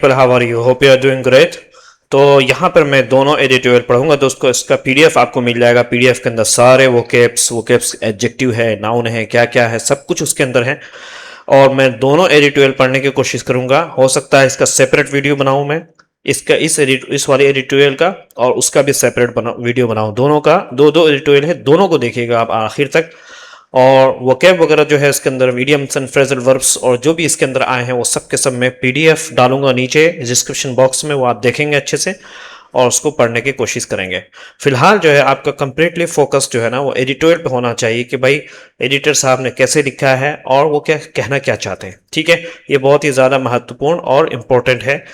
People, how are you? Hope you are doing great. तो यहाँ पर मैं दोनों एडिटोरियल पढ़ूंगा दोस्तों। इसका पीडीएफ आपको मिल जाएगा। पीडीएफ के अंदर सारे वो कैप्स एडजेक्टिव है, नाउन है, क्या क्या है, सब कुछ उसके अंदर है। और मैं दोनों एडिटोरियल पढ़ने की कोशिश करूंगा। हो सकता है इसका सेपरेट वीडियो बनाऊं मैं, इसका इस वाले एडिटोरियल का और उसका भी सेपरेट वीडियो बनाऊं। दोनों का दो दो एडिटोरियल है, दोनों को देखिएगा आप आखिर तक। और वोकैब वगैरह जो है इसके अंदर, मीडियम्स एंड फ्रेजल वर्ब्स और जो भी इसके अंदर आए हैं वो सब के सब मैं पीडीएफ डालूंगा नीचे डिस्क्रिप्शन बॉक्स में, वो आप देखेंगे अच्छे से और उसको पढ़ने की कोशिश करेंगे। फिलहाल जो है आपका कंप्लीटली फोकस जो है ना वो एडिटोरियल पे होना चाहिए कि भाई एडिटर साहब ने कैसे लिखा है और वो क्या कहना क्या चाहते हैं। ठीक है, ये बहुत ही ज़्यादा महत्वपूर्ण और इम्पोर्टेंट है।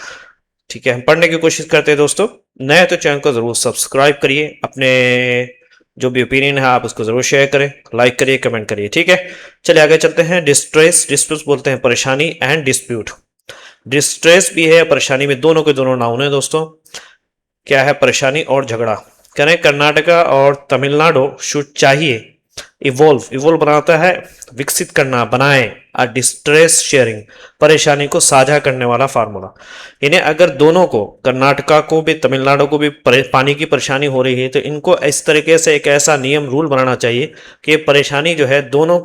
ठीक है, हम पढ़ने की कोशिश करते हैं दोस्तों। नए तो चैनल को ज़रूर सब्सक्राइब करिए, अपने जो भी ओपिनियन है आप उसको ज़रूर शेयर करें, लाइक करिए, कमेंट करिए। ठीक है, चलिए आगे चलते हैं। डिस्ट्रेस, डिस्प्यूट बोलते हैं परेशानी, एंड डिस्प्यूट। डिस्ट्रेस भी है, परेशानी में, दोनों के दोनों नाउन है दोस्तों। क्या है? परेशानी और झगड़ा। कह रहे हैं कर्नाटका और तमिलनाडु शुड चाहिए इवोल्व, इवोल्व बनाता है विकसित करना, बनाए। डिस्ट्रेस शेयरिंग, परेशानी को साझा करने वाला फार्मूला। इन्हें अगर दोनों को, कर्नाटका को भी तमिलनाडु को भी पानी की परेशानी हो रही है तो इनको इस तरीके से एक ऐसा नियम रूल बनाना चाहिए कि परेशानी जो है दोनों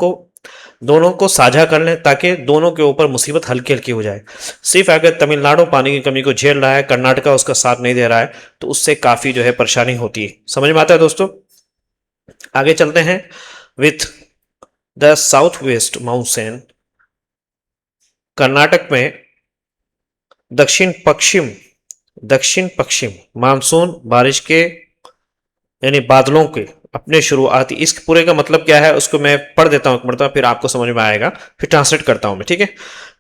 को साझा कर लें ताकि दोनों के ऊपर मुसीबत हल्की हल्की हो जाए। सिर्फ अगर तमिलनाडु पानी की कमी को झेल रहा है, कर्नाटका उसका साथ नहीं दे रहा है, तो उससे काफ़ी जो है परेशानी होती है। समझ में आता है दोस्तों? आगे चलते हैं। With the south west mountain, Karnataka में दक्षिण पश्चिम मानसून बारिश के यानी बादलों के अपने शुरुआती, इस पूरे का मतलब क्या है उसको मैं पढ़ देता हूँ एक मरतबा, फिर आपको समझ में आएगा, फिर ट्रांसलेट करता हूँ मैं। ठीक है,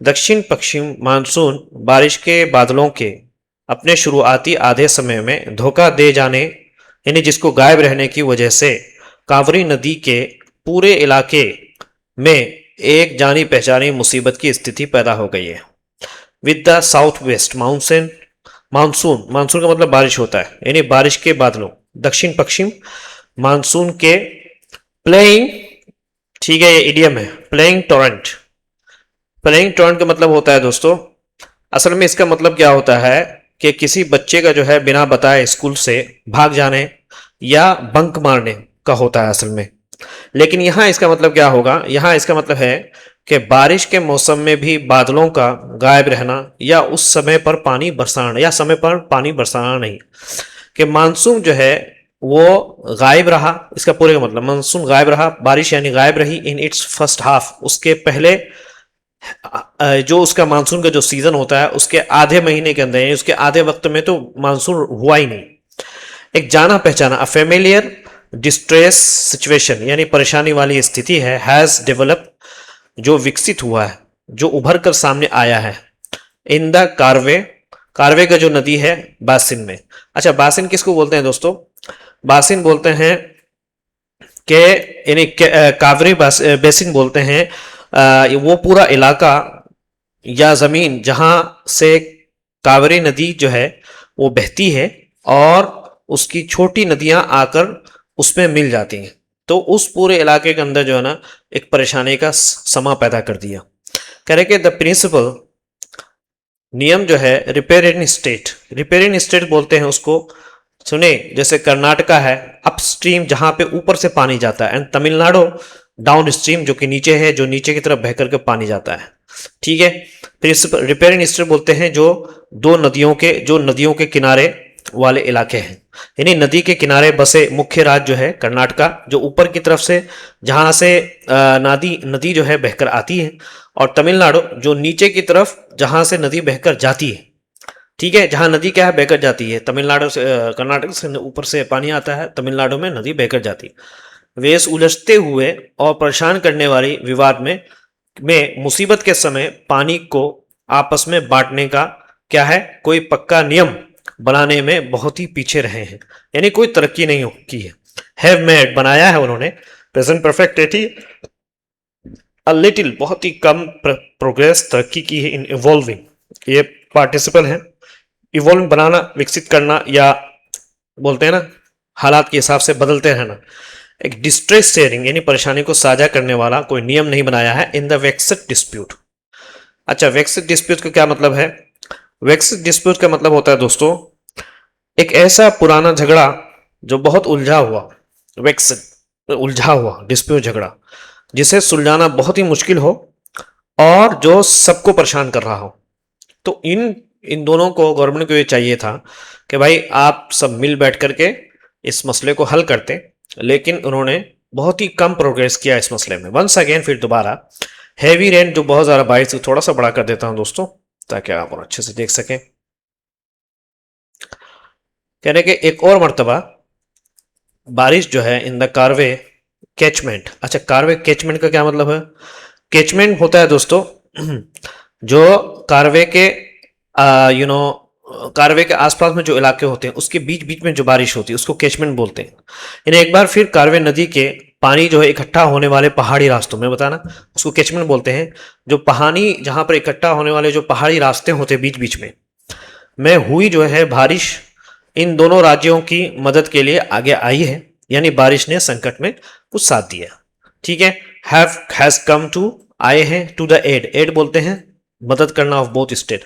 दक्षिण पश्चिम मानसून बारिश के बादलों के अपने शुरुआती आधे समय में धोखा दे जाने यानी जिसको गायब रहने की वजह से कांवरी नदी के पूरे इलाके में एक जानी पहचानी मुसीबत की स्थिति पैदा हो गई है। With the south west mountain, monsoon, monsoon का मतलब बारिश होता है, यानी बारिश के बादलों, दक्षिण पश्चिम मानसून के प्लेइंग, ठीक है ये इडियम है, प्लेइंग टोरेंट। प्लेइंग टोरेंट का मतलब होता है दोस्तों, असल में इसका मतलब क्या होता है कि किसी बच्चे का जो है बिना बताए स्कूल से भाग जाने या बंक मारने का होता है असल में। लेकिन यहां इसका मतलब क्या होगा? यहां इसका मतलब है कि बारिश के मौसम में भी बादलों का गायब रहना या उस समय पर पानी बरसाना, या समय पर पानी बरसाना नहीं, कि मानसून जो है वो गायब रहा। इसका पूरे का मतलब मानसून गायब रहा, बारिश यानी गायब रही इन इट्स फर्स्ट हाफ, उसके पहले जो उसका मानसून का जो सीजन होता है उसके आधे महीने के अंदर, यानी उसके आधे वक्त में तो मानसून हुआ ही नहीं। एक जाना पहचाना, अ फेमिलियर डिस्ट्रेस सिचुएशन, यानी परेशानी वाली स्थिति है, हैज डेवलप, जो विकसित हुआ है, जो उभर कर सामने आया है, इन द कार्वे, कार्वे का जो नदी है बासिन में। अच्छा, बासिन किसको बोलते हैं दोस्तों? बासिन बोलते हैं कि यानी कावरी बेसिन बोलते हैं वो पूरा इलाका या जमीन जहां से कावेरी नदी जो है वो बहती है और उसकी छोटी नदियां आकर उसमें मिल जाती हैं। तो उस पूरे इलाके के अंदर जो है ना एक परेशानी का समा पैदा कर दिया। कह रहे कि द प्रिंसिपल, नियम जो है, रिपेयर इन स्टेट, रिपेयर इन स्टेट बोलते हैं उसको। सुने, जैसे कर्नाटका है अपस्ट्रीम जहां पे ऊपर से पानी जाता है, एंड तमिलनाडु डाउन स्ट्रीम जो कि नीचे है, जो नीचे की तरफ बह करके पानी जाता है। ठीक है, प्रिंसिपल रिपेयर इन स्टेट बोलते हैं जो नदियों के किनारे वाले इलाके हैं, यानी नदी के किनारे बसे मुख्य राज्य जो है कर्नाटका, जो ऊपर की तरफ से जहां से नदी जो है बहकर आती है, और तमिलनाडु जो नीचे की तरफ जहां से नदी बहकर जाती है। ठीक है, जहां नदी क्या है बहकर जाती है, तमिलनाडु से कर्नाटक से ऊपर से पानी आता है, तमिलनाडु में नदी बहकर जाती है। वे इस उलझते हुए और परेशान करने वाली विवाद में मुसीबत के समय पानी को आपस में बांटने का क्या है, कोई पक्का नियम बनाने में बहुत ही पीछे रहे हैं, यानी कोई तरक्की नहीं की है। हैव मेड, बनाया है उन्होंने, present perfect eighty, a little, बहुत ही कम प्रोग्रेस, तरक्की की है, इन इवॉल्विंग, ये पार्टिसिपल है, इवॉल्व बनाना, विकसित करना, या बोलते हैं ना हालात के हिसाब से बदलते रहना। एक डिस्ट्रेस शेयरिंग यानी परेशानी को साझा करने वाला कोई नियम नहीं बनाया है इन द वेक्सड डिस्प्यूट। अच्छा, वेक्सड डिस्प्यूट का क्या मतलब है? वेक्स डिस्प्यूट का मतलब होता है दोस्तों एक ऐसा पुराना झगड़ा जो बहुत उलझा हुआ, वेक्स उलझा हुआ डिस्प्यूट झगड़ा, जिसे सुलझाना बहुत ही मुश्किल हो और जो सबको परेशान कर रहा हो। तो इन इन दोनों को गवर्नमेंट को ये चाहिए था कि भाई आप सब मिल बैठ करके इस मसले को हल करते, लेकिन उन्होंने बहुत ही कम प्रोग्रेस किया इस मसले में। वंस अगेन फिर दोबारा हैवी रेन जो बहुत ज़्यादा बारिश, थोड़ा सा बड़ा कर देता हूं दोस्तों ताकि आप और अच्छे से देख सकें। कहने के एक और मर्तबा बारिश जो है इन द कारवे कैचमेंट। अच्छा, कारवे कैचमेंट का क्या मतलब है? कैचमेंट होता है दोस्तों जो कारवे के यू नो कारवे के आसपास में जो इलाके होते हैं उसके बीच बीच में जो बारिश होती है उसको कैचमेंट बोलते हैं। इन्हें एक बार फिर कारवे नदी के पानी जो है इकट्ठा होने वाले पहाड़ी रास्तों में बताना उसको कैचमेंट बोलते हैं। जो पानी जहां पर इकट्ठा होने वाले जो पहाड़ी रास्ते होते हैं बीच बीच में हुई जो है बारिश इन दोनों राज्यों की मदद के लिए आगे आई है, यानी बारिश ने संकट में कुछ साथ दिया। ठीक है, हैज कम टू आए हैं टू द एड बोलते हैं मदद करना ऑफ बोथ स्टेट।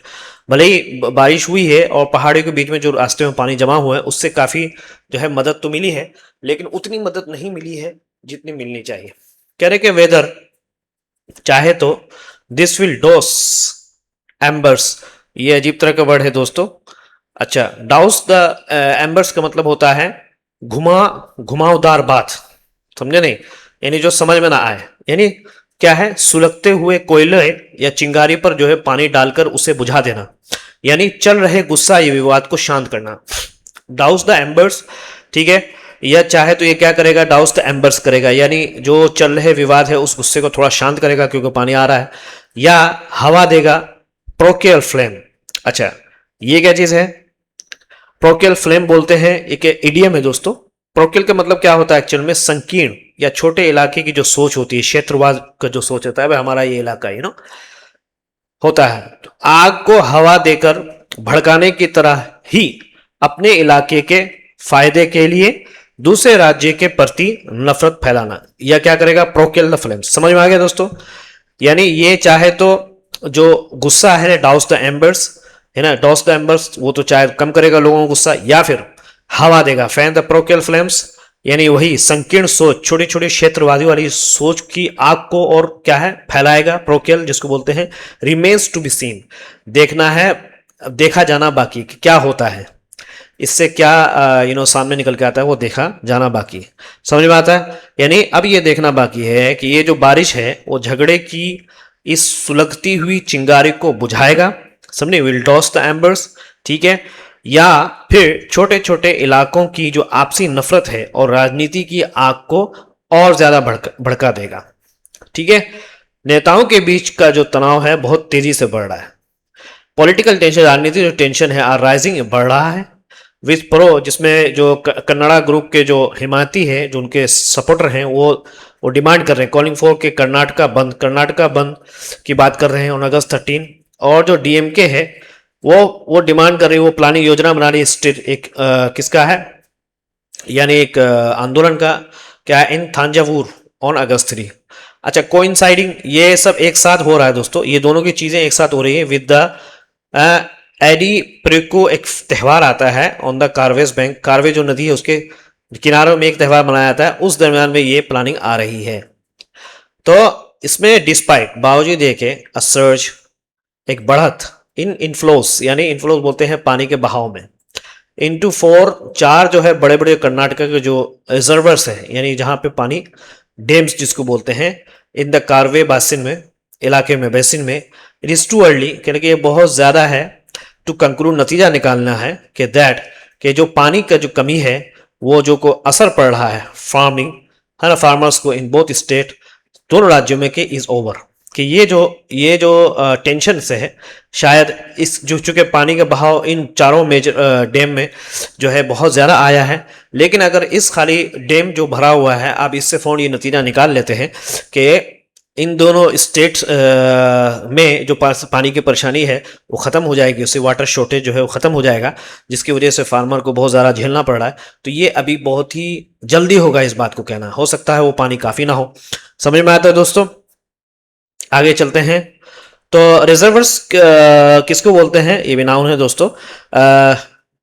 भले ही बारिश हुई है और पहाड़ियों के बीच में जो रास्ते में पानी जमा हुआ है उससे काफी जो है मदद तो मिली है, लेकिन उतनी मदद नहीं मिली है जितनी मिलनी चाहिए। कह रहे कि वेदर चाहे तो दिस विल डोस एम्बर्स, ये अजीब तरह का वर्ड है दोस्तों। अच्छा, डाउस द एम्बर्स का मतलब होता है घुमावदार बात, समझे नहीं? यानी जो समझ में ना आए, यानी क्या है, सुलगते हुए कोयले या चिंगारी पर जो है पानी डालकर उसे बुझा देना, यानी चल रहे गुस्सा या विवाद को शांत करना। डाउस द एम्बर्स, ठीक है, या चाहे तो ये क्या करेगा, डाउस द एम्बर्स करेगा, यानी जो चल रहे विवाद है उस गुस्से को थोड़ा शांत करेगा क्योंकि पानी आ रहा है, या हवा देगा, प्रोकेल फ्लेम। अच्छा, ये क्या चीज है? प्रोकेल फ्लेम बोलते हैं, एक इडियम है दोस्तों। प्रोकेल का मतलब क्या होता है एक्चुअल में? संकीर्ण या छोटे इलाके की जो सोच होती है, क्षेत्रवाद का जो सोच होता है, भाई हमारा ये इलाका होता है, तो आग को हवा देकर भड़काने की तरह ही अपने इलाके के फायदे के लिए दूसरे राज्य के प्रति नफरत फैलाना, या क्या करेगा, प्रोकेल द फ्लेम। समझ में आ गया दोस्तों? यानी ये चाहे तो जो गुस्सा है डाउस द एम्बर्स, है ना, डॉस द एम्बर्स, वो तो चाहे कम करेगा लोगों का गुस्सा, या फिर हवा देगा, फैन द प्रोकेल फ्लेम्स, यानी वही संकीर्ण सोच, छोटी छोटी क्षेत्रवादी वाली सोच की आग को और क्या है, फैलाएगा। प्रोकेल जिसको बोलते हैं रिमेन्स टू बी सीन, देखना है, देखा जाना बाकी कि क्या होता है, इससे क्या सामने निकल के आता है वो देखा जाना बाकी। समझ में आता है? यानी अब ये देखना बाकी है कि ये जो बारिश है वो झगड़े की इस सुलगती हुई चिंगारी को बुझाएगा, समझे, विल डॉस द एम्बर्स, ठीक है, या फिर छोटे छोटे इलाकों की जो आपसी नफरत है और राजनीति की आग को और ज्यादा भड़का देगा। ठीक है, नेताओं के बीच का जो तनाव है बहुत तेजी से बढ़ रहा है। पॉलिटिकल टेंशन, राजनीतिक जो टेंशन है आर राइजिंग, बढ़ रहा है। विथ प्रो, जिसमें जो कन्नड़ा ग्रुप के जो हिमायती हैं, जो उनके सपोर्टर हैं, वो डिमांड कर रहे हैं, कॉलिंग फॉर के कर्नाटका बंद की बात कर रहे हैं ऑन अगस्त 13। और जो डीएमके है वो डिमांड कर रही है, वो प्लानिंग योजना बना रही है एक किसका है, यानी एक आंदोलन का, क्या है, इन थांजावुर ऑन अगस्त 3। अच्छा, कोइंसाइडिंग, ये सब एक साथ हो रहा है दोस्तों, ये दोनों की चीजें एक साथ हो रही है विद द एडी प्रिको, एक त्यौहार आता है ऑन द कारवेज बैंक, कारवे जो नदी है उसके किनारों में एक त्यौहार मनाया जाता है, उस दरमियान में ये प्लानिंग आ रही है। तो इसमें डिस्पाइट, बावजूद ये के अ सर्ज, एक बढ़त इन इनफ्लोस, यानी इनफ्लोस बोलते हैं पानी के बहाव में, इनटू 4, 4 जो है बड़े बड़े कर्नाटका के जो रिजर्वर्स हैं, यानी जहां पे पानी, डेम्स जिसको बोलते हैं, इन द कारवे बासिन में, इलाके में, बेसिन में, इट इज टू अर्ली, कहने कि ये बहुत ज्यादा है, टू कंक्लूड, नतीजा निकालना है कि दैट, कि जो पानी का जो कमी है वो जो को असर पड़ रहा है फार्मिंग, है ना, फार्मर्स को इन बोथ स्टेट, दोनों राज्यों में, के इज ओवर, कि ये जो टेंशन से है, शायद इस जो चूंकि पानी का बहाव इन चारों मेजर डैम में जो है बहुत ज़्यादा आया है, लेकिन अगर इस खाली डैम जो भरा हुआ है, आप इससे फौरन ये नतीजा निकाल लेते हैं कि इन दोनों स्टेट्स में जो पानी की परेशानी है वो ख़त्म हो जाएगी, उससे वाटर शॉर्टेज जो है वो ख़त्म हो जाएगा, जिसकी वजह से फार्मर को बहुत ज़्यादा झेलना पड़ रहा है। तो ये अभी बहुत ही जल्दी होगा इस बात को कहना, हो सकता है वो पानी काफ़ी ना हो। समझ में आता है दोस्तों? आगे चलते हैं। तो रिजर्वर्स किसको बोलते हैं, ये भी नाउन है दोस्तों।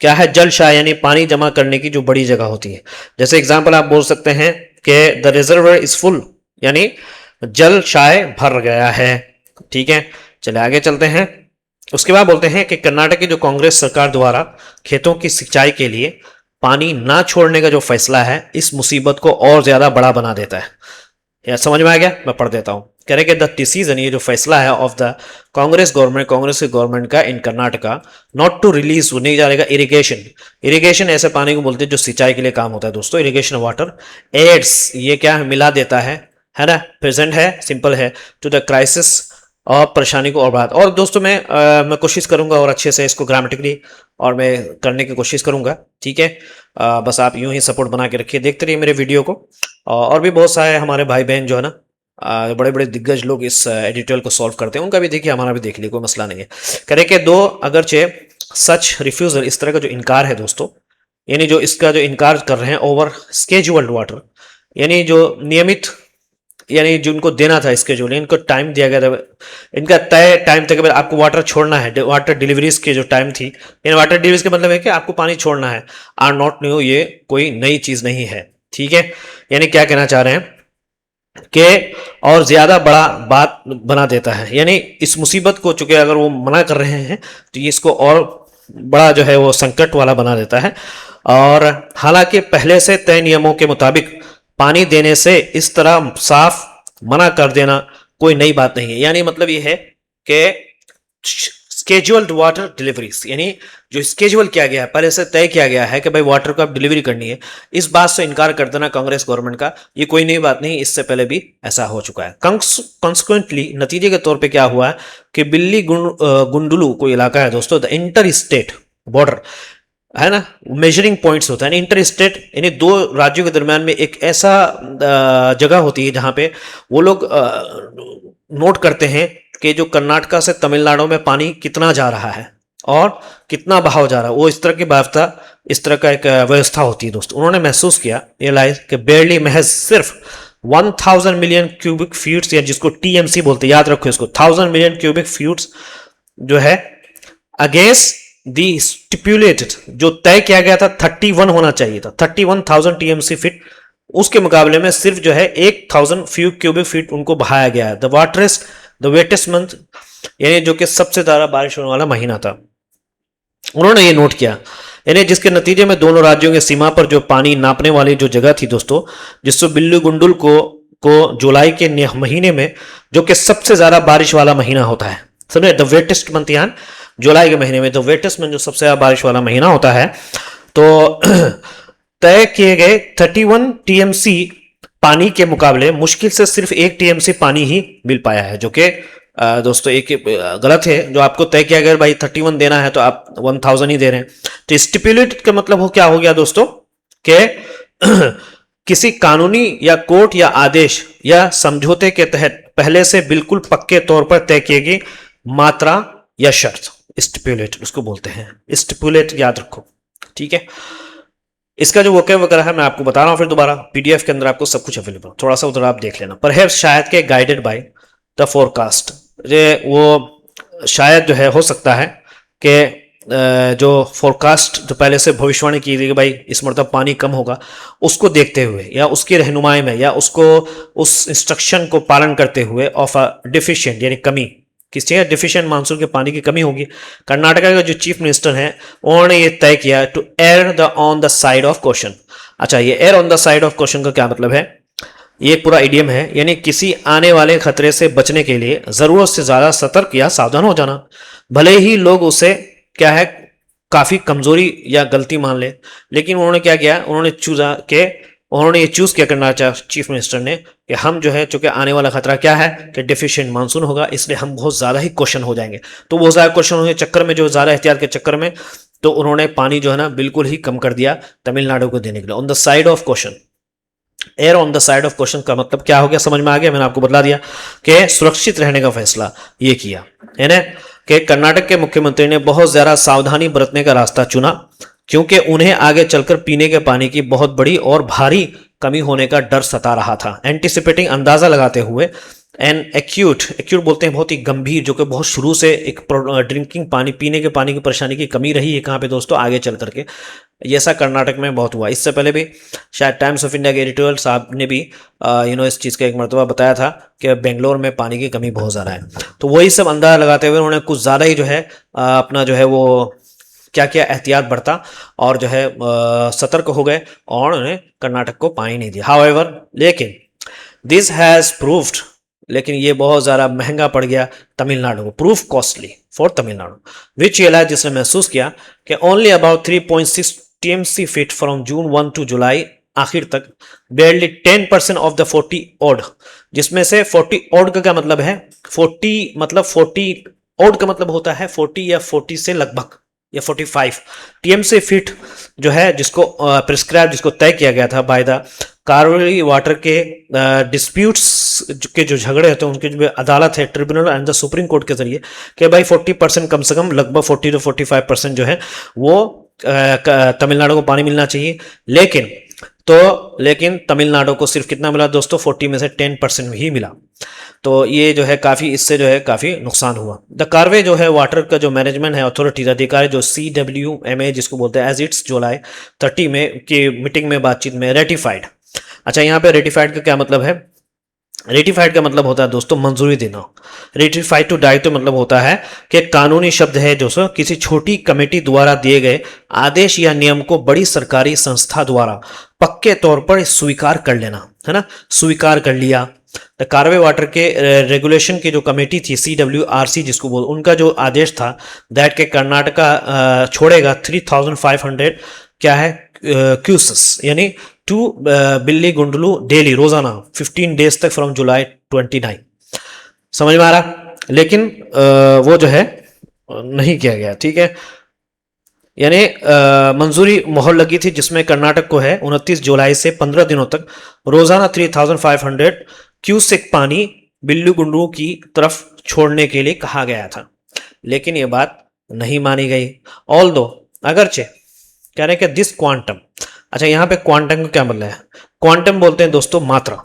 क्या है, जलशाय यानी पानी जमा करने की जो बड़ी जगह होती है। जैसे एग्जांपल आप बोल सकते हैं कि द रिजर्वर इज फुल, यानी जलशाय भर गया है। ठीक है, चले आगे चलते हैं। उसके बाद बोलते हैं कि कर्नाटक की जो कांग्रेस सरकार द्वारा खेतों की सिंचाई के लिए पानी ना छोड़ने का जो फैसला है, इस मुसीबत को और ज्यादा बड़ा बना देता है। या समझ में आ गया, मैं पढ़ देता हूं। कह रहे कि द डिसीजन, ये जो फैसला है of the Congress government, Congress की गवर्नमेंट का इन कर्नाटका, नॉट टू रिलीज, नहीं जाएगा इरिगेशन। इरिगेशन ऐसे पानी को बोलते हैं जो सिंचाई के लिए काम होता है दोस्तों। इरिगेशन वाटर एड्स, ये क्या है, मिला देता है ना, प्रेजेंट है, सिंपल है, टू द क्राइसिस, और परेशानी को और बात। और दोस्तों मैं कोशिश करूंगा और अच्छे से इसको ग्रामेटिकली और मैं करने की कोशिश करूंगा। ठीक है, बस आप यूं ही सपोर्ट बना के रखिए, देखते रहिए मेरे वीडियो को। और भी बहुत सारे हमारे भाई बहन जो है ना, बड़े बड़े दिग्गज लोग इस एडिटोरियल को सॉल्व करते हैं, उनका भी देखिए, हमारा भी देख लिया, कोई मसला नहीं है। करे कि दो अगरचे सच रिफ्यूजल, इस तरह का जो इनकार है दोस्तों, यानी जो इसका जो इनकार कर रहे हैं ओवर स्केजुअल्ड वाटर, यानी जो नियमित, यानी जिनको देना था स्केड्यूल, इनको टाइम दिया गया था, इनका तय टाइम तक आपको वाटर छोड़ना है, वाटर डिलीवरीज की जो टाइम थी, यानी वाटर डिलीवरीज का मतलब है कि आपको पानी छोड़ना है, आर नॉट न्यू, ये कोई नई चीज नहीं है। ठीक है, यानी क्या कहना चाह रहे हैं कि और ज्यादा बड़ा बात बना देता है, यानी इस मुसीबत को, चूंकि अगर वो मना कर रहे हैं तो ये इसको और बड़ा जो है वो संकट वाला बना देता है। और हालांकि पहले से तय नियमों के मुताबिक पानी देने से इस तरह साफ मना कर देना कोई नई बात नहीं है, यानी मतलब ये है कि स्केजुअल्ड वाटर डिलीवरीज, यानी जो स्केजुअल किया गया है, पहले से तय किया गया है कि भाई वाटर को आप डिलीवरी करनी है, इस बात से इनकार कर देना कांग्रेस गवर्नमेंट का ये कोई नई बात नहीं, इससे पहले भी ऐसा हो चुका है। कॉन्सिक्वेंटली, नतीजे के तौर पे क्या हुआ है कि बिल्ली गुंडलू कोई इलाका है दोस्तों, द इंटर स्टेट बॉर्डर है ना, मेजरिंग पॉइंट्स होता है, इंटर स्टेट यानी दो राज्यों के दरमियान में एक ऐसा जगह होती है जहां पे वो लोग नोट करते हैं कि जो कर्नाटका से तमिलनाडु में पानी कितना जा रहा है और कितना बहाव जा रहा है, वो इस तरह की व्यवस्था, इस तरह का एक व्यवस्था होती है दोस्तों। उन्होंने महसूस किया, रियलाइज कि बेरली महज सिर्फ 1000 मिलियन क्यूबिक फीट्स, या जिसको टीएमसी बोलते हैं, याद रखो इसको, 1000 मिलियन क्यूबिक फीट्स जो है, अगेंस्ट दी स्टिपुलेटेड, जो तय किया गया था 31 होना चाहिए था, 31,000 टीएमसी फीट, उसके मुकाबले में सिर्फ जो है 1000 क्यूबिक फीट उनको बहाया गया है। द वेटेस्ट मंथ, यानी जो कि सबसे ज्यादा बारिश होने वाला महीना था, उन्होंने ये नोट किया, यानी जिसके नतीजे में दोनों राज्यों की सीमा पर जो पानी नापने वाली जो जगह थी दोस्तों, जिससे बिल्ली गुंडुल को जुलाई के महीने में, जो कि सबसे ज्यादा बारिश वाला महीना होता है, समझे, द वेटेस्ट मंथ, यानी जुलाई के महीने में द वेटेस्ट मंथ जो सबसे ज्यादा बारिश वाला महीना होता है, तो तय किए गए 31 टीएमसी पानी के मुकाबले मुश्किल से सिर्फ 1 टीएमसी पानी ही मिल पाया है, जो कि दोस्तों एक गलत है। जो आपको तय किया गया भाई 31 देना है तो आप 1000 ही दे रहे हैं। तो स्टिपुलेटेड का मतलब हो क्या हो गया दोस्तों कि किसी कानूनी या कोर्ट या आदेश या समझौते के तहत पहले से बिल्कुल पक्के तौर पर तय किए गई मात्रा या शर्त, स्टिपुलेटेड उसको बोलते हैं। स्टिपुलेट याद रखो, ठीक है। इसका जो वोकैब वगैरह है मैं आपको बता रहा हूं फिर दोबारा, पीडीएफ के अंदर आपको सब कुछ अवेलेबल, थोड़ा सा उधर आप देख लेना। पर शायद के गाइडेड बाय द फोरकास्ट, वो शायद जो है हो सकता है कि जो फोरकास्ट जो पहले से भविष्यवाणी की थी कि भाई इस मरतब पानी कम होगा, उसको देखते हुए या उसकी रहनुमाई में या उसको उस इंस्ट्रक्शन को पालन करते हुए ऑफ अ डिफिशिएंट यानी कमी, किस चीज़ डिफिशिएंट मानसून के पानी की कमी होगी, कर्नाटका के जो चीफ मिनिस्टर हैं उन्होंने ये तय किया to err the on the side of question. अच्छा, ये err on the side of question का क्या मतलब है? ये पूरा इडियम है, यानी किसी आने वाले खतरे से बचने के लिए जरूरत से ज्यादा सतर्क या सावधान हो जाना, भले ही लोग उसे क्या है काफी कमजोरी या गलती मान ले, लेकिन उन्होंने क्या किया, उन्होंने ये चूज किया करना चाहा चीफ मिनिस्टर ने कि हम जो है चूंकि आने वाला खतरा क्या है कि डिफिशिएंट मानसून होगा, इसलिए हम बहुत ज्यादा ही क्वेश्चन हो जाएंगे। तो बहुत ज्यादा क्वेश्चन होने के चक्कर में, जो ज्यादा एहतियात के चक्कर में, तो उन्होंने पानी जो है ना बिल्कुल ही कम कर दिया तमिलनाडु को देने के लिए। On the side of question, air on the side of question का मतलब क्या हो गया, समझ में आ गया? मैंने आपको बता दिया कि सुरक्षित रहने का फैसला ये किया है ना, कि कर्नाटक के मुख्यमंत्री ने बहुत ज्यादा सावधानी बरतने का रास्ता चुना, क्योंकि उन्हें आगे चलकर पीने के पानी की बहुत बड़ी और भारी कमी होने का डर सता रहा था। एंटीसिपेटिंग, अंदाजा लगाते हुए एंड एक्यूट बोलते हैं बहुत ही गंभीर, जो कि बहुत शुरू से एक ड्रिंकिंग पानी पीने के पानी की परेशानी की कमी रही है कहाँ पे दोस्तों, आगे चल करके। ये ऐसा कर्नाटक में बहुत हुआ। इससे पहले भी शायद टाइम्स ऑफ इंडिया के एडिटोरियल साहब ने भी इस चीज़ का एक मरतबा बताया था कि बेंगलोर में पानी की कमी बहुत ज़्यादा है। तो वही सब अंदाजा लगाते हुए उन्होंने कुछ ज़्यादा ही जो है अपना जो है वो क्या क्या एहतियात बरता और जो है सतर्क हो गए और उन्हें कर्नाटक को पानी नहीं दिया। हाउएवर, लेकिन दिस हैज़ प्रूव्ड, लेकिन ये बहुत ज़्यादा महंगा पड़ गया तमिलनाडु को, proved costly for Tamil Nadu, which realise, जिसने महसूस किया कि only about 3.6 TMC feet from June 1 to July आखिर तक, बेयरली 10% ऑफ द 40 ओड, जिसमें से 40 ओड का क्या मतलब है, 40 मतलब 40 ओड का मतलब होता है 40 या 40 से लगभग या 45 टीएमसी फिट जो है, जिसको प्रिस्क्राइब, जिसको तय किया गया था बाय द कावेरी वाटर के डिस्प्यूट्स के जो झगड़े होते हैं उनकी जो अदालत है, tribunal and the supreme court के जरिए, कि भाई 40% कम से कम, लगभग 40 to 45% जो है वो तमिलनाडु को पानी मिलना चाहिए। लेकिन तमिलनाडु को सिर्फ कितना मिला दोस्तों, 40 में से 10% ही मिला। तो ये जो है काफ़ी, इससे जो है काफ़ी नुकसान हुआ। द कार्वे जो है वाटर का जो मैनेजमेंट है अथॉरिटी अधिकारी जो CWMA जिसको बोलते हैं, एज इट्स जुलाई 30 में की मीटिंग में बातचीत में रेटिफाइड। अच्छा, यहाँ पे रेटिफाइड का क्या मतलब है? रेटिफाइड का मतलब होता है दोस्तों मंजूरी देना। रेटिफाइड टू डाई तो मतलब होता है कि कानूनी शब्द है जो किसी छोटी कमेटी द्वारा दिए गए आदेश या नियम को बड़ी सरकारी संस्था द्वारा पक्के तौर पर स्वीकार कर लेना, है ना, स्वीकार कर लिया। कार्वे वाटर के रेगुलेशन की जो कमेटी थी CWRC जिसको बोल, उनका जो आदेश था दैट के कर्नाटका छोड़ेगा 3500 क्या है क्यूसेस, यानी 2 बिल्ली गुंडलू डेली, रोजाना 15 डेज तक फ्रॉम जुलाई 29। समझ में आ रहा? लेकिन वो जो है नहीं किया गया, ठीक है। यानी मंजूरी मोहर लगी थी जिसमें कर्नाटक को है 29 जुलाई से 15 दिनों तक रोजाना 3500 क्यूसेक पानी बिल्लू गुंडू की तरफ छोड़ने के लिए कहा गया था। लेकिन ये बात नहीं मानी गई। ऑल्दो, अगरचे कह रहे हैं कि दिस क्वांटम, अच्छा यहाँ पे क्वांटम का क्या मतलब है? क्वांटम बोलते हैं दोस्तों मात्रा।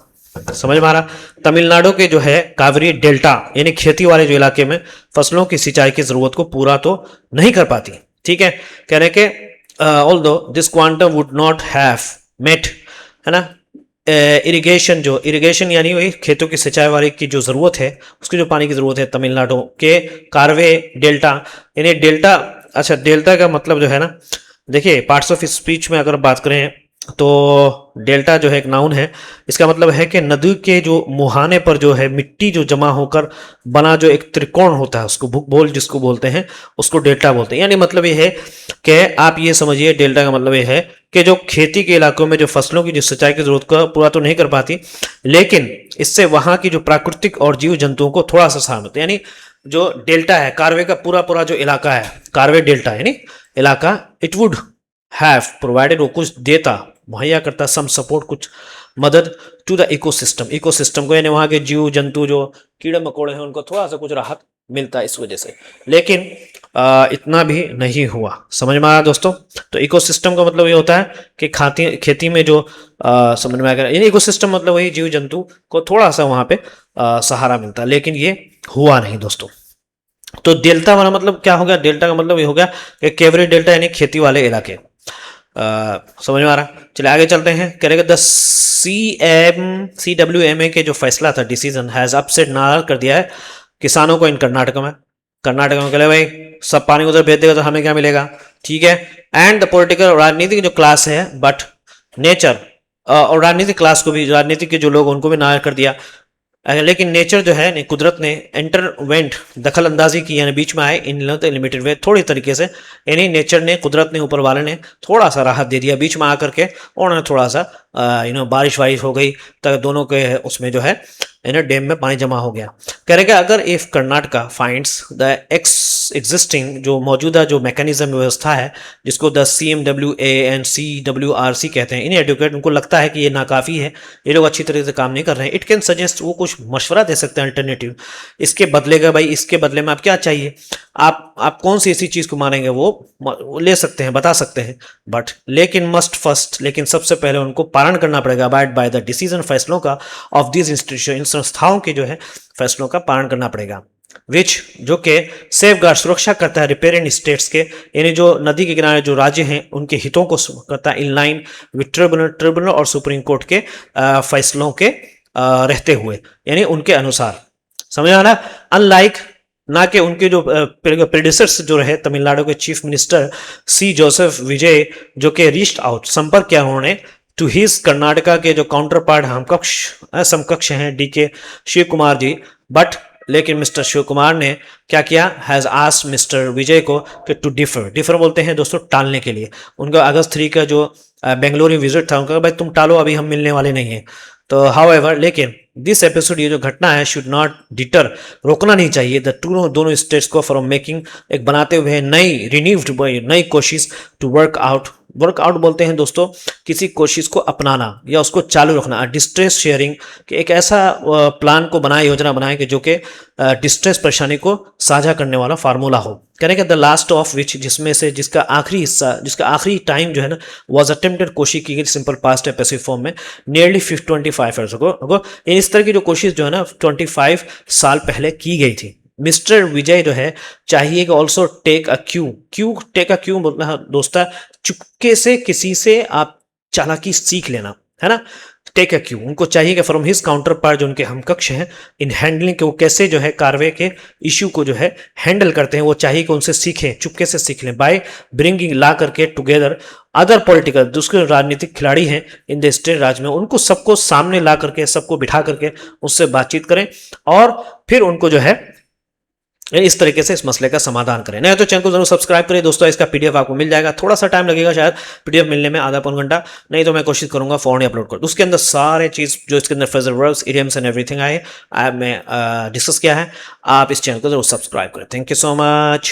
समझ में आ रहा? तमिलनाडु के जो है कावेरी डेल्टा यानी खेती वाले जो इलाके में फसलों की सिंचाई की जरूरत को पूरा तो नहीं कर पाती, ठीक है। कह रहे हैं कि although this quantum would not have met, है ना, इरिगेशन, जो इरिगेशन यानी वही खेतों की सिंचाई वाली की जो ज़रूरत है, उसकी जो पानी की ज़रूरत है तमिलनाडु के कार्वे डेल्टा, यानी डेल्टा। अच्छा, डेल्टा का मतलब जो है ना, देखिए पार्ट्स ऑफ स्पीच में अगर बात करें तो डेल्टा जो है एक नाउन है। इसका मतलब है कि नदी के जो मुहाने पर जो है मिट्टी जो जमा होकर बना जो एक त्रिकोण होता है, उसको भूगोल जिसको बोलते हैं, उसको डेल्टा बोलते हैं। यानी मतलब ये है कि आप ये समझिए डेल्टा का मतलब ये है कि जो खेती के इलाकों में जो फसलों की जो सिंचाई की जरूरत को पूरा तो नहीं कर पाती, लेकिन इससे वहां की जो प्राकृतिक और जीव जंतुओं को थोड़ा सा सहायता होता है। यानी जो डेल्टा है कार्वे का पूरा जो इलाका है, कार्वे डेल्टा यानी इलाका, इट वुड हैव प्रोवाइडेड, वो कुछ देता, मुहैया करता, सम सपोर्ट, कुछ मदद टू द इकोसिस्टम को, यानी वहाँ के जीव जंतु जो कीड़े मकोड़े हैं उनको थोड़ा सा कुछ राहत मिलता है इस वजह से। लेकिन इतना भी नहीं हुआ। समझ में आया दोस्तों? तो इकोसिस्टम का मतलब ये होता है कि खेती में जो समझ में आएगा, यानी इकोसिस्टम मतलब वही जीव जंतु को थोड़ा सा वहाँ पे सहारा मिलता है, लेकिन ये हुआ नहीं दोस्तों। तो डेल्टा वाला मतलब क्या हो गया? डेल्टा का मतलब ये हो गया कि केवरी डेल्टा यानी खेती वाले इलाके। समझ में आ रहा? चलिए आगे चलते हैं। करेगा द CWMA के जो फैसला था, डिसीजन हैज अपसेट, नाराज कर दिया है किसानों को इन कर्नाटक में। कह भाई सब पानी उधर भेज देगा तो हमें क्या मिलेगा, ठीक है। एंड द पॉलिटिकल, राजनीतिक जो क्लास है, बट नेचर और राजनीतिक क्लास को भी, राजनीतिक के जो लोग उनको भी नाराज कर दिया। लेकिन नेचर जो है, कुदरत ने इंटरवेंट, दखल अंदाजी की, यानी बीच में आए इन लिमिटेड वे, थोड़ी तरीके से, यानी नेचर ने, कुदरत ने, ऊपर वाले ने थोड़ा सा राहत दे दिया बीच में आकर के, और उन्होंने थोड़ा सा बारिश वारिश हो गई, तक दोनों के उसमें जो है डैम में पानी जमा हो गया। कह रहे कि अगर if Karnataka finds the existing जो मौजूदा जो मैकेनिज्म व्यवस्था है जिसको द CMWA एंड CWRC कहते हैं, इन एडवोकेट उनको लगता है कि ये नाकाफ़ी है, ये लोग अच्छी तरह से काम नहीं कर रहे हैं, इट कैन सजेस्ट, वो कुछ मशवरा दे सकते हैं अल्टरनेटिव। इसके बदले का भाई, इसके बदले में आप क्या चाहिए, आप कौन सी ऐसी चीज़ को मानेंगे वो ले सकते हैं, बता सकते हैं। बट लेकिन मस्ट फर्स्ट, लेकिन सबसे पहले उनको पालन करना पड़ेगा अबाइड बाय द डिसीजन, फैसलों का, ऑफ दिस इंस्टीट्यूशन, इन संस्थाओं के जो है फैसलों का पालन करना पड़ेगा। विच जो कि सेफ गार्ड, सुरक्षा करता है रिपेयरिंग स्टेट्स के, यानी जो नदी के किनारे जो राज्य हैं उनके हितों को करता है इन लाइन विथ ट्रिब्यूनल और सुप्रीम कोर्ट के फैसलों के रहते हुए, यानी उनके अनुसार, समझ आ रहा है। अनलाइक, ना कि उनके जो प्रेडिसर्स जो रहे तमिलनाडु के चीफ मिनिस्टर C. जोसेफ विजय, जो कि रीच्ड आउट, संपर्क किया उन्होंने टू हिज कर्नाटका के जो काउंटर पार्ट समकक्ष हैं DK शिव कुमार जी, बट लेकिन मिस्टर शिव कुमार ने क्या किया, हैज आस्क्ड मिस्टर विजय को कि टू डिफर बोलते हैं दोस्तों टालने के लिए। उनका अगस्त 3 का जो बेंगलुरु विजिट था, उनका भाई तुम टालो, अभी हम मिलने वाले नहीं हैं। तो हाउएवर, लेकिन दिस एपिसोड, ये जो घटना है, शुड नॉट डिटर, रोकना नहीं चाहिए द दोनों स्टेट्स को फ्रॉम मेकिंग, एक बनाते हुए नई रिन्यूव्ड नई कोशिश टू वर्कआउट बोलते हैं दोस्तों किसी कोशिश को अपनाना या उसको चालू रखना, डिस्ट्रेस शेयरिंग, कि एक ऐसा प्लान को बनाए, योजना बनाए कि जो कि डिस्ट्रेस परेशानी को साझा करने वाला फार्मूला हो। कहने का द लास्ट ऑफ विच, जिसमें से जिसका आखिरी हिस्सा, जिसका आखिरी टाइम जो है ना, वॉज अटेम्प्टेड, कोशिश की गई सिंपल पास्ट है पैसिव फॉर्म में, नियरली 25 ईयर्स अगो। इस तरह की जो कोशिश जो है ना 25 साल पहले की गई थी। मिस्टर विजय जो है चाहिए कि ऑल्सो टेक अ क्यू बोलना दोस्ता, चुपके से किसी से आप चालाकी सीख लेना, है ना। टेक अ क्यू, उनको चाहिए कि फ्रॉम हिज काउंटर पार्ट, जो उनके हमकक्ष हैं इन हैंडलिंग के, वो कैसे जो है कार्रवाई के इश्यू को जो है हैंडल करते हैं, वो चाहिए कि उनसे सीखें, चुपके से सीख लें, बाय ब्रिंगिंग, ला करके टुगेदर अदर पॉलिटिकल, दूसरे राजनीतिक खिलाड़ी हैं इन द स्टेट राज्य में, उनको सबको सामने ला करके, सबको बिठा करके उससे बातचीत करें और फिर उनको जो है इस तरीके से इस मसले का समाधान करें। नहीं तो चैनल को जरूर सब्सक्राइब करें दोस्तों, इसका PDF आपको मिल जाएगा, थोड़ा सा टाइम लगेगा शायद PDF मिलने में, आधा पौन घंटा, नहीं तो मैं कोशिश करूंगा फौरन अपलोड कर। उसके अंदर सारे चीज जो इसके अंदर phrasal verbs, idioms and everything आए मैं डिस्कस किया है, आप इस चैनल को जरूर सब्सक्राइब करें। Thank you so much.